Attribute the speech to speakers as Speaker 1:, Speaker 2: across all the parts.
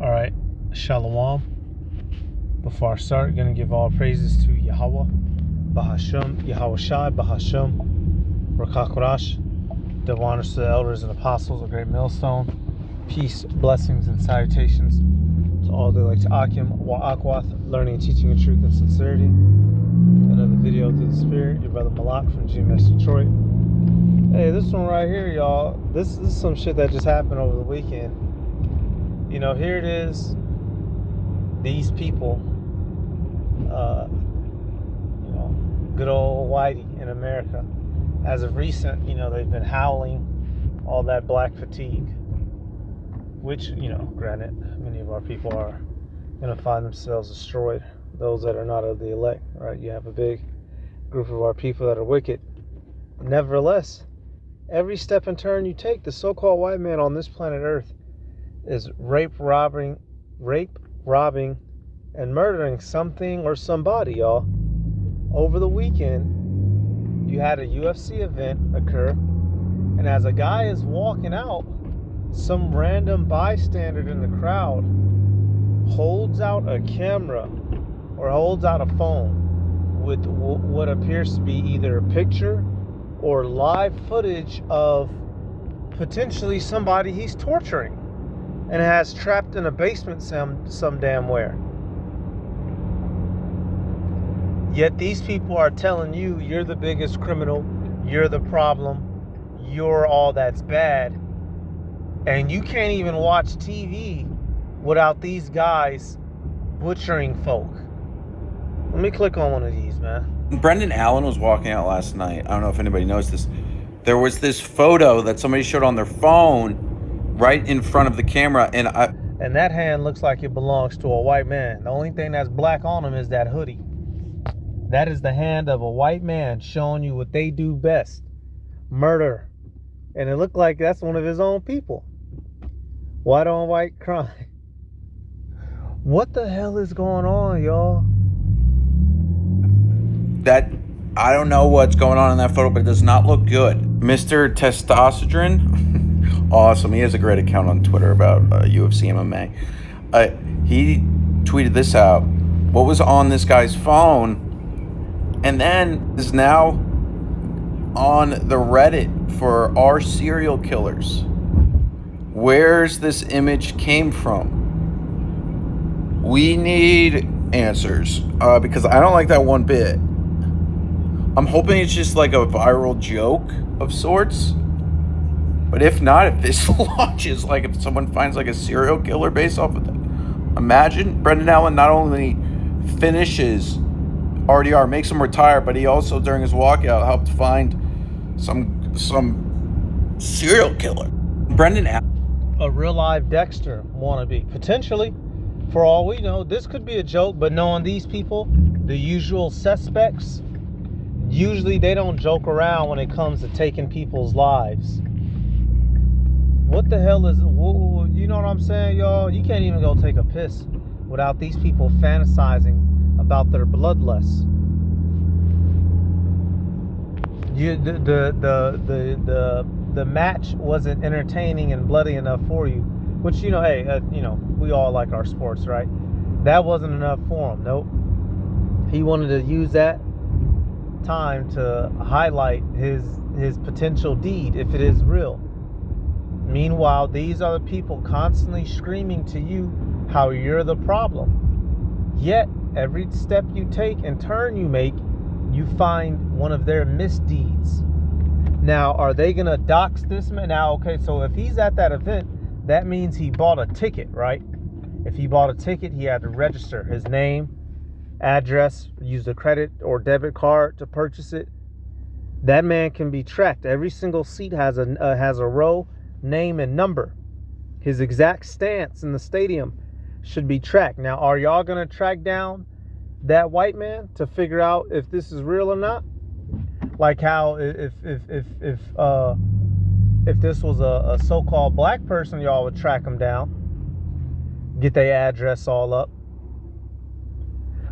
Speaker 1: All right, Shalom. Before I start, going to give all praises to Yahweh, Bahashem, Yahweh Shai, Bahashem, Rakakorash. Double honors to the elders and apostles of Great Millstone. Peace, blessings, and salutations to all that like to Akim, Wa'akwath, learning, teaching, and truth and sincerity. Another video through the Spirit, your brother Malak from GMS Detroit. Hey, this one right here, y'all, this is some shit that just happened over the weekend. You know, here it is, these people, good old Whitey in America. As of recent, they've been howling all that black fatigue, which, granted, many of our people are going to find themselves destroyed. Those that are not of the elect, right? You have a big group of our people that are wicked. Nevertheless, every step and turn you take, the so-called white man on this planet Earth is rape, robbing, and murdering something or somebody, y'all. Over the weekend, you had a UFC event occur, and as a guy is walking out, some random bystander in the crowd holds out a camera or holds out a phone with what appears to be either a picture or live footage of potentially somebody he's torturing and has trapped in a basement some damn where. Yet these people are telling you you're the biggest criminal, you're the problem, you're all that's bad, and you can't even watch TV without these guys butchering folk. Let me click on one of these, man.
Speaker 2: Brendan Allen was walking out last night. I don't know if anybody knows this. There was this photo that somebody showed on their phone right in front of the camera,
Speaker 1: and that hand looks like it belongs to a white man. The only thing that's black on him is that hoodie. That is the hand of a white man showing you what they do best. Murder. And it looked like that's one of his own people. White on white crime. What the hell is going on, y'all?
Speaker 2: I don't know what's going on in that photo, but it does not look good. Mr. Testosterone, awesome. He has a great account on Twitter about UFC MMA. He tweeted this out. What was on this guy's phone, and then is now on the Reddit for our serial killers. Where's this image came from? We need answers because I don't like that one bit. I'm hoping it's just like a viral joke of sorts. But if not, if this launches, like if someone finds like a serial killer based off of that, imagine Brendan Allen not only finishes RDR, makes him retire, but he also during his walkout helped find some serial killer. Brendan Allen,
Speaker 1: a real live Dexter wannabe, potentially. For all we know, this could be a joke, but knowing these people, the usual suspects, usually they don't joke around when it comes to taking people's lives. What the hell is, you know what I'm saying, y'all? You can't even go take a piss without these people fantasizing about their bloodlust. The match wasn't entertaining and bloody enough for you, which, we all like our sports, right? That wasn't enough for him. Nope. He wanted to use that time to highlight his potential deed, if it is real. Meanwhile, these are the people constantly screaming to you how you're the problem. Yet every step you take and turn you make, you find one of their misdeeds. Now, are they gonna dox this man? Now, okay, so if he's at that event, that means he bought a ticket, right? If he bought a ticket, he had to register his name, address, use a credit or debit card to purchase it. That man can be tracked. Every single seat has a row, name, and number. His exact stance in the stadium should be tracked. Now, are y'all gonna track down that white man to figure out if this is real or not? Like how if this was a so-called black person, y'all would track him down, get their address all up,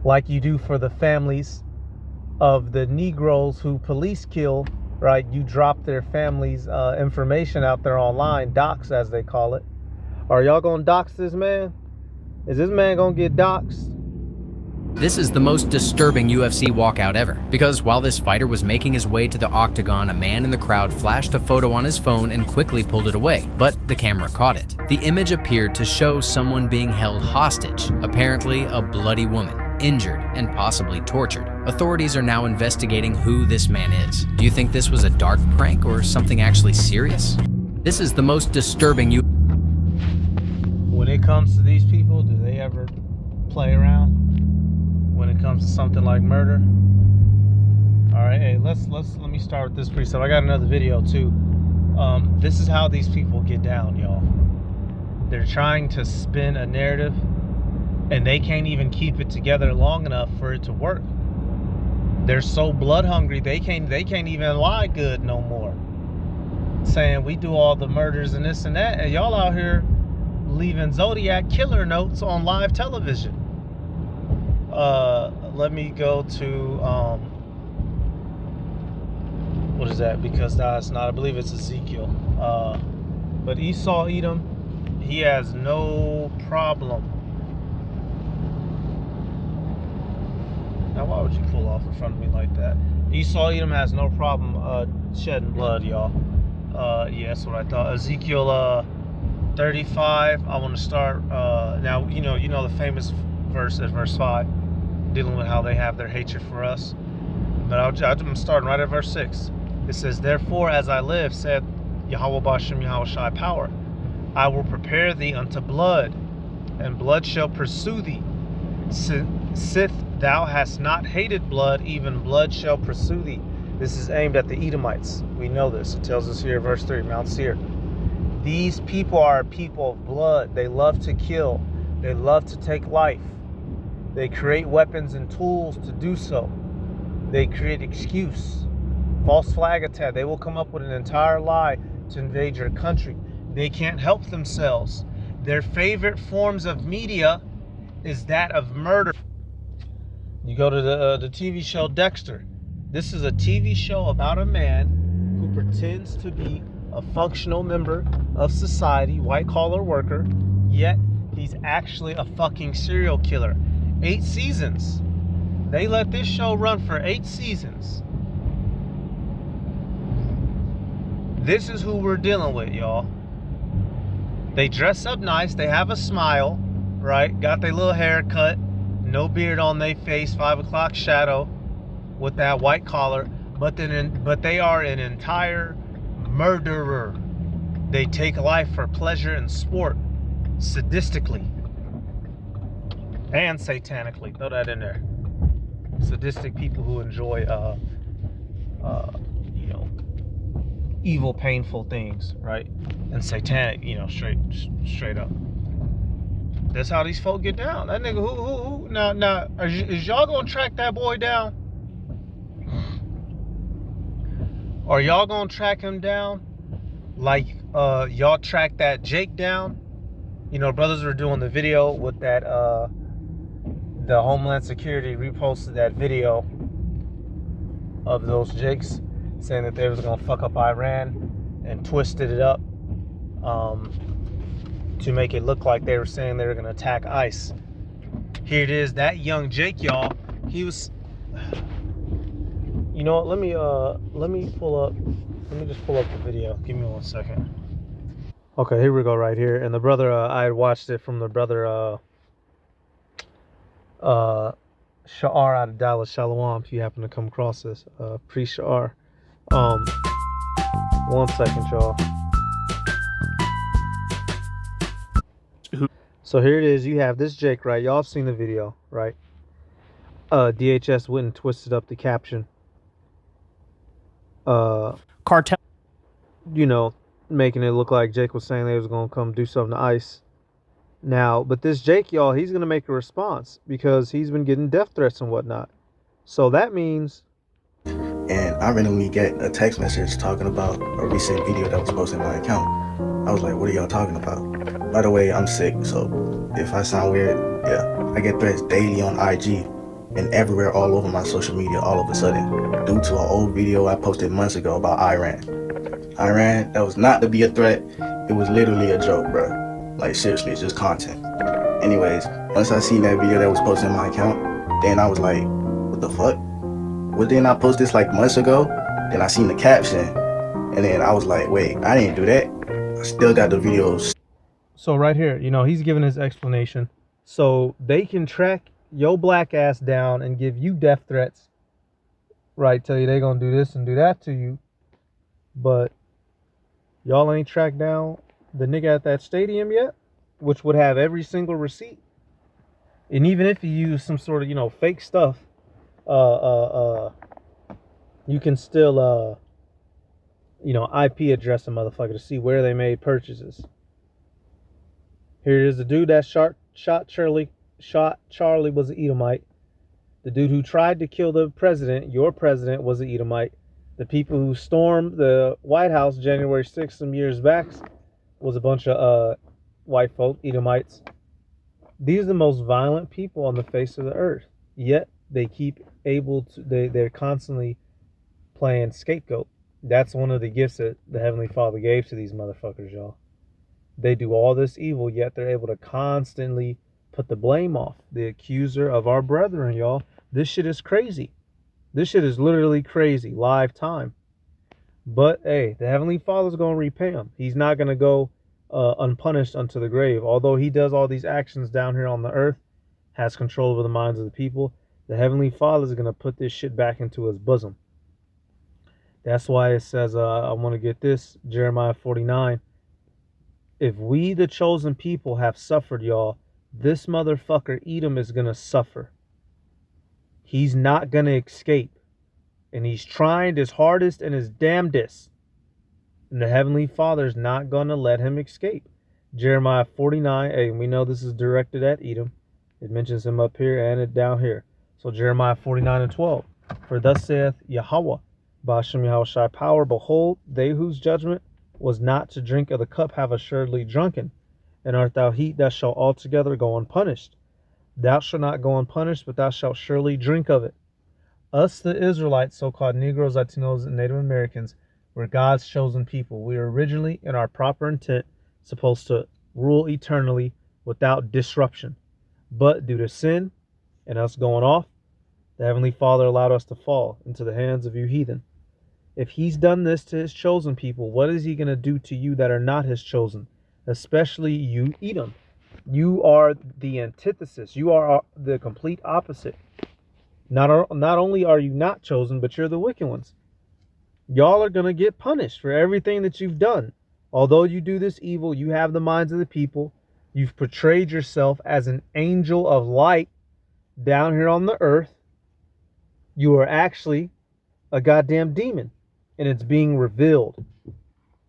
Speaker 1: like you do for the families of the Negroes who police kill, right? You drop their families' information out there online, dox as they call it. Are y'all gonna dox this man? Is this man gonna get doxxed?
Speaker 3: This is the most disturbing UFC walkout ever, because while this fighter was making his way to the octagon, a man in the crowd flashed a photo on his phone and quickly pulled it away, but the camera caught it. The image appeared to show someone being held hostage, apparently a bloody woman, injured and possibly tortured. Authorities are now investigating who this man is. Do you think this was a dark prank or something actually serious? This is the most disturbing
Speaker 1: When it comes to these people, do they ever play around? When it comes to something like murder? All right, hey, let me start with this precept. I got another video too. This is how these people get down, y'all. They're trying to spin a narrative, and they can't even keep it together long enough for it to work. They're so blood hungry they can't even lie good no more. Saying we do all the murders and this and that, and y'all out here leaving Zodiac killer notes on live television. Let me go to what is that? Because that's not, I believe it's Ezekiel. But Esau Edom, he has no problem. Now why would you pull off in front of me like that? Esau Edom has no problem shedding blood, y'all. Yeah, that's what I thought. Ezekiel 35. I want to start now. You know the famous verse at verse 5, dealing with how they have their hatred for us. But I'm starting right at verse 6. It says, "Therefore, as I live, said Yahweh Bashem Yahweh Shai power, I will prepare thee unto blood, and blood shall pursue thee. Sith thou hast not hated blood, even blood shall pursue thee." This is aimed at the Edomites. We know this. It tells us here, verse 3, Mount Seir. These people are a people of blood. They love to kill. They love to take life. They create weapons and tools to do so. They create excuse, false flag attack. They will come up with an entire lie to invade your country. They can't help themselves. Their favorite forms of media is that of murder. You go to the TV show Dexter. This is a TV show about a man who pretends to be a functional member of society, white collar worker, yet he's actually a fucking serial killer. 8 seasons. They let this show run for 8 seasons. This is who we're dealing with, y'all. They dress up nice. They have a smile, right? Got their little haircut. No beard on their face. 5 o'clock shadow with that white collar. But they are an entire murderer. They take life for pleasure and sport, sadistically and satanically. Throw that in there. Sadistic people who enjoy, evil, painful things, right? And satanic, straight up. That's how these folk get down. That nigga, who? Now, is y'all gonna track that boy down? Are y'all gonna track him down like y'all tracked that Jake down? Brothers were doing the video with that, the Homeland Security reposted that video of those Jakes saying that they was gonna fuck up Iran and twisted it up to make it look like they were saying they were gonna attack ICE. Here it is, that young Jake, y'all. He was. You know what? Let me just pull up the video. Give me 1 second. Okay, here we go, right here. And the brother, I had watched it from the brother Sha'ar out of Dallas, Shalom, if you happen to come across this. Pre-Sha'ar. 1 second, y'all. So here it is. You have this Jake, right? Y'all have seen the video, right? DHS went and twisted up the caption.
Speaker 4: Cartel.
Speaker 1: Making it look like Jake was saying they was going to come do something to ICE. Now, but this Jake, y'all, he's going to make a response because he's been getting death threats and whatnot. So that means...
Speaker 5: And I randomly get a text message talking about a recent video that was posted on my account. I was like, what are y'all talking about? By the way, I'm sick, so if I sound weird, yeah. I get threats daily on IG and everywhere all over my social media all of a sudden due to an old video I posted months ago about Iran. Iran, that was not to be a threat. It was literally a joke, bro. Like, seriously, it's just content. Anyways, once I seen that video that was posted in my account, then I was like, what the fuck? Well, didn't I post this like months ago? Then I seen the caption, and then I was like, wait, I didn't do that. I still got the videos.
Speaker 1: So right here, you know, he's giving his explanation. So they can track your black ass down and give you death threats. Right, tell you they gonna do this and do that to you. But y'all ain't tracked down the nigga at that stadium yet, which would have every single receipt. And even if you use some sort of, you know, fake stuff, you can still you know, IP address a motherfucker to see where they made purchases. Here is the dude that shot Charlie was an Edomite. The dude who tried to kill the president, your president, was an Edomite. The people who stormed the White House January 6th some years back was a bunch of white folk, Edomites. These are the most violent people on the face of the earth. Yet they keep able to, they're constantly playing scapegoat. That's one of the gifts that the Heavenly Father gave to these motherfuckers, y'all. They do all this evil, yet they're able to constantly put the blame off the accuser of our brethren, y'all. This shit is crazy. This shit is literally crazy. Live time. But hey, the Heavenly Father's going to repay him. He's not going to go unpunished unto the grave. Although he does all these actions down here on the earth, has control over the minds of the people, the Heavenly Father is going to put this shit back into his bosom. That's why it says, I want to get this, Jeremiah 49. If we, the chosen people, have suffered, y'all, this motherfucker Edom is going to suffer. He's not going to escape. And he's trying his hardest and his damnedest. And the Heavenly Father's not going to let him escape. Jeremiah 49, and we know this is directed at Edom. It mentions him up here and it down here. So Jeremiah 49 and 12. For thus saith Yahweh, Ba'ashem Yahushai power, behold, they whose judgment was not to drink of the cup have assuredly drunken. And art thou heat, thou shalt altogether go unpunished. Thou shalt not go unpunished, but thou shalt surely drink of it. Us, the Israelites, so-called Negroes, Latinos, and Native Americans, were God's chosen people. We were originally, in our proper intent, supposed to rule eternally without disruption. But due to sin and us going off, the Heavenly Father allowed us to fall into the hands of you heathen. If he's done this to his chosen people, what is he going to do to you that are not his chosen? Especially you, Edom. You are the antithesis. You are the complete opposite. Not only are you not chosen, but you're the wicked ones. Y'all are going to get punished for everything that you've done. Although you do this evil, you have the minds of the people. You've portrayed yourself as an angel of light down here on the earth. You are actually a goddamn demon. And it's being revealed.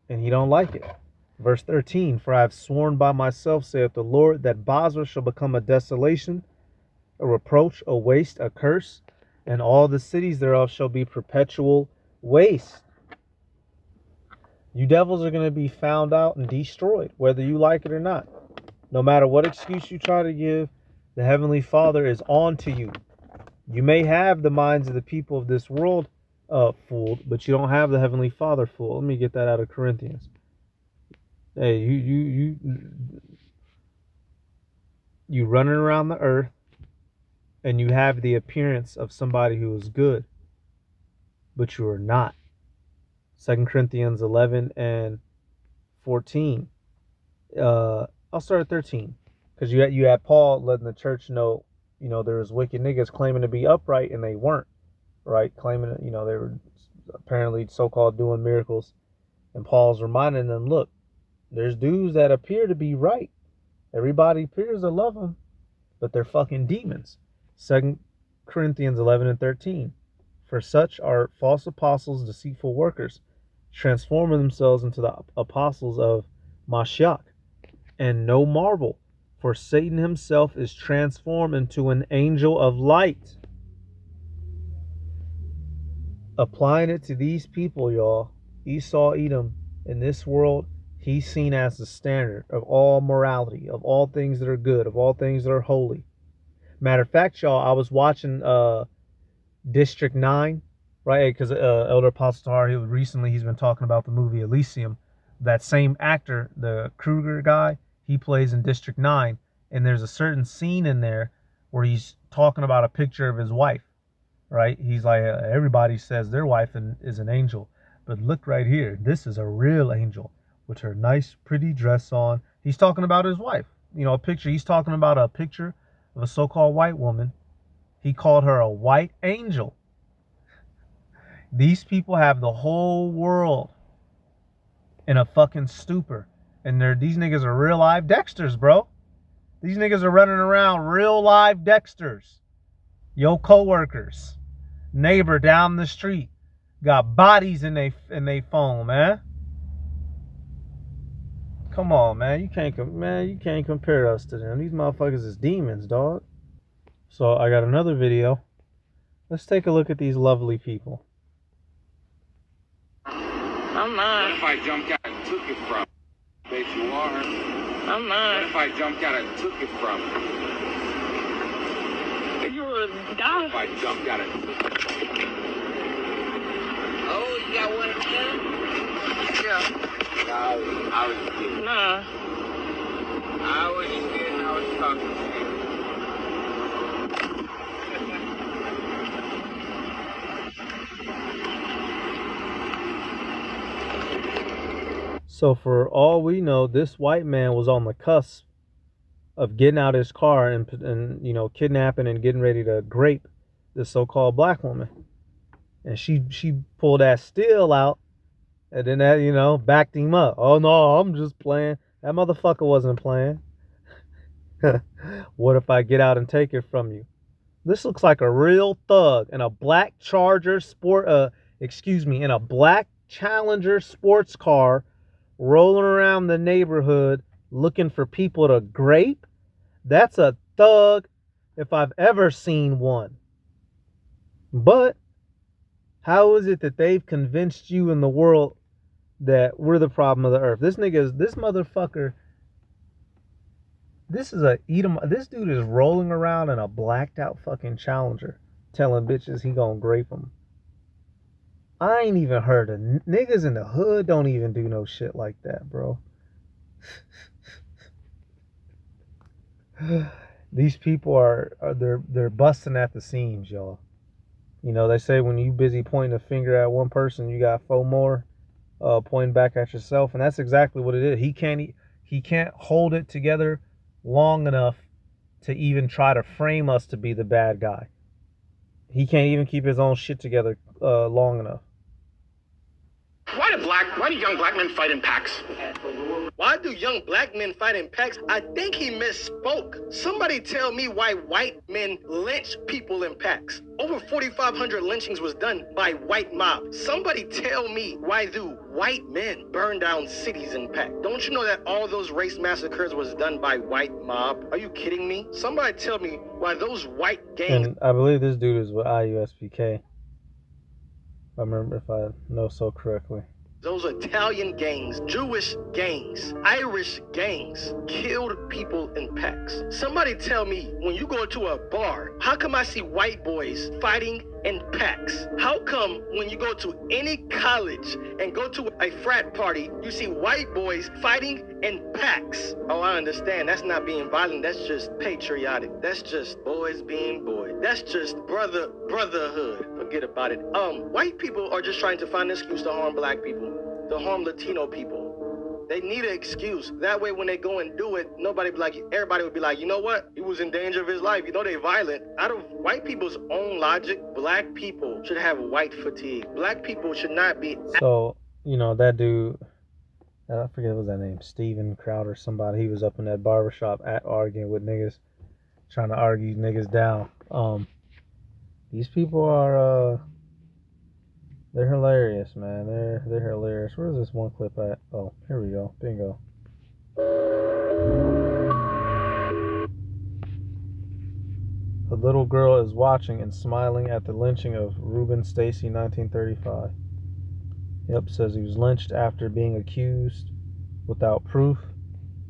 Speaker 1: And he don't like it. Verse 13, for I have sworn by myself, saith the Lord, that Basra shall become a desolation, a reproach, a waste, a curse, and all the cities thereof shall be perpetual waste. You devils are going to be found out and destroyed, whether you like it or not. No matter what excuse you try to give, the Heavenly Father is on to you. You may have the minds of the people of this world fooled, but you don't have the Heavenly Father fooled. Let me get that out of Corinthians. Hey, you running around the earth and you have the appearance of somebody who is good, but you are not. 2 Corinthians 11 and 14. I'll start at 13 because you had Paul letting the church know, you know, there was wicked niggas claiming to be upright and they weren't, right? Claiming, you know, they were apparently so-called doing miracles, and Paul's reminding them, look, there's dudes that appear to be right. Everybody appears to love them, but they're fucking demons. 2 Corinthians 11 and 13. For such are false apostles, deceitful workers, transforming themselves into the apostles of Mashiach. And no marvel, for Satan himself is transformed into an angel of light. Applying it to these people, y'all, Esau, Edom, in this world, he's seen as the standard of all morality, of all things that are good, of all things that are holy. Matter of fact, y'all, I was watching District 9, right? Because Elder Apostle Tahar, he's been talking about the movie Elysium. That same actor, the Kruger guy, he plays in District 9. And there's a certain scene in there where he's talking about a picture of his wife, right? He's like, everybody says their wife is an angel, but look right here. This is a real angel with her nice, pretty dress on. He's talking about his wife. You know, a picture. He's talking about a picture of a so-called white woman. He called her a white angel. These people have the whole world in a fucking stupor. And these niggas are real live Dexters, bro. These niggas are running around real live Dexters. Yo coworkers, neighbor down the street, got bodies in they phone, man. Come on, man. You can't compare us to them. These motherfuckers is demons, dog. So I got another video. Let's take a look at these lovely people.
Speaker 4: I'm not. What if I jumped out and took it from? Bet you are. I'm not. What if I jumped out and took it from? You would die. If I jumped out and took it. Oh, you got one again? Yeah. I was kidding. Nah. I was just kidding. I was talking shit.
Speaker 1: So for all we know, this white man was on the cusp of getting out his car and you know, kidnapping and getting ready to grape this so-called black woman. And she pulled that steel out and then that, you know, backed him up. Oh no, I'm just playing. That motherfucker wasn't playing. What if I get out and take it from you? This looks like a real thug in a black Charger in a black Challenger sports car, rolling around the neighborhood looking for people to grape. That's a thug if I've ever seen one. But how is it that they've convinced you in the world that we're the problem of the earth? This motherfucker, this dude is rolling around in a blacked out fucking Challenger telling bitches he gonna grape them. I ain't even heard of niggas in the hood don't even do no shit like that, bro. These people they're busting at the seams, y'all. You know, they say when you busy pointing a finger at one person, you got 4 more pointing back at yourself, and that's exactly what it is. He can't hold it together long enough to even try to frame us to be the bad guy. He can't even keep his own shit together long enough.
Speaker 6: Why do young black men fight in packs? Why do young black men fight in packs? I think he misspoke. Somebody tell me why white men lynch people in packs. Over 4,500 lynchings was done by white mob. Somebody tell me why do white men burn down cities in packs? Don't you know that all those race massacres was done by white mob? Are you kidding me? Somebody tell me why those white gangs...
Speaker 1: And I believe this dude is with IUSPK. If I know so correctly.
Speaker 6: Those Italian gangs, Jewish gangs, Irish gangs killed people in packs. Somebody tell me, when you go to a bar, how come I see white boys fighting in packs? How come when you go to any college and go to a frat party, you see white boys fighting in packs? Oh, I understand. That's not being violent. That's just patriotic. That's just boys being boys. That's just brotherhood. Forget about it. White people are just trying to find an excuse to harm black people, to harm Latino people. They need an excuse. That way when they go and do it, everybody would be like, you know what? He was in danger of his life. You know they violent. Out of white people's own logic, black people should have white fatigue. Black people should not be...
Speaker 1: So, you know, that dude, I forget what was that name, Steven Crowder, somebody, he was up in that barbershop arguing with niggas, trying to argue niggas down. These people are, they're hilarious, man. They're hilarious. Where's this one clip at? Oh, here we go. Bingo. A little girl is watching and smiling at the lynching of Reuben Stacy, 1935. Yep, says he was lynched after being accused without proof.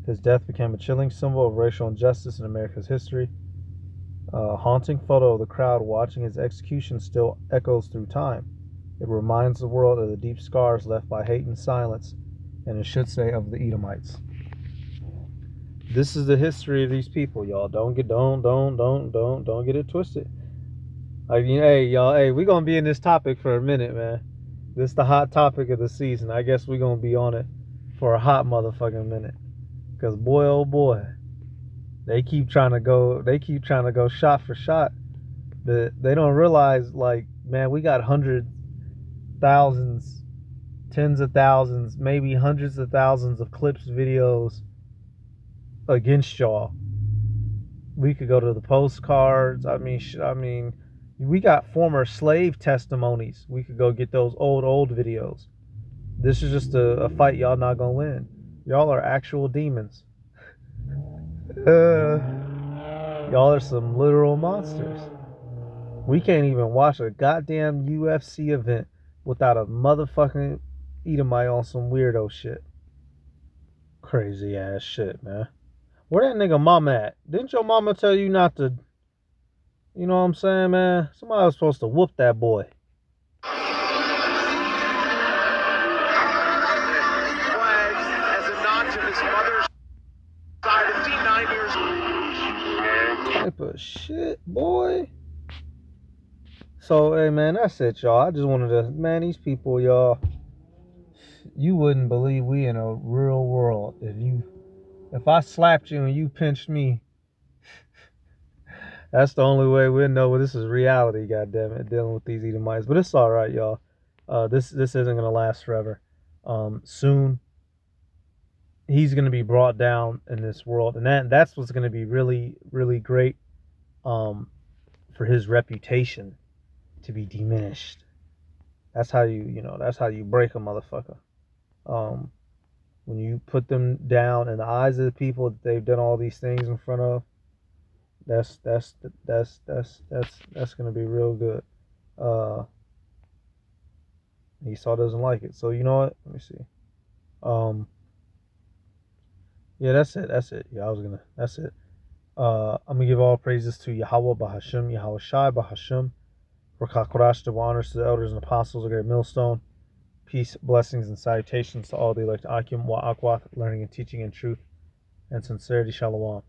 Speaker 1: His death became a chilling symbol of racial injustice in America's history. A haunting photo of the crowd watching his execution still echoes through time. It reminds the world of the deep scars left by hate and silence, and it should say of the Edomites. This is the history of these people, y'all. Don't get it twisted. Like, hey, y'all, hey, we're gonna be in this topic for a minute, man. This is the hot topic of the season. I guess we're gonna be on it for a hot motherfucking minute. Cause boy, oh boy, they keep trying to go shot for shot. But they don't realize, like, man, we got hundreds, thousands, tens of thousands, maybe hundreds of thousands of clips, videos against y'all. We could go to the postcards. I mean, we got former slave testimonies. We could go get those old videos. This is just a fight y'all not gonna win. Y'all are actual demons. Y'all are some literal monsters. We can't even watch a goddamn UFC event without a motherfucking Edomite on some weirdo shit. Crazy ass shit, man. Where that nigga mama at? Didn't your mama tell you not to... You know what I'm saying, man? Somebody was supposed to whoop that boy.
Speaker 6: As a nod to his mother's side, 59 years old.
Speaker 1: Type of shit, boy. So, hey, man, that's it, y'all. I just wanted to... Man, these people, y'all... You wouldn't believe we in a real world if I slapped you and you pinched me. That's the only way we'll know this is reality, goddammit, dealing with these Edomites. But it's all right, y'all. This isn't going to last forever. Soon, he's going to be brought down in this world. And that's what's going to be really, really great for his reputation to be diminished. That's how that's how you break a motherfucker. When you put them down in the eyes of the people that they've done all these things in front of, that's gonna be real good. Esau doesn't like it, so you know what? Let me see. Yeah, that's it. Yeah, that's it. I'm gonna give all praises to Yahweh Bahashim, Yahweh Shai Bahashim. Rakakorash, the honors to the elders and apostles of Great Millstone. Peace, blessings, and salutations to all the elect Akim Wa Akwath, learning and teaching in truth and sincerity. Shalom.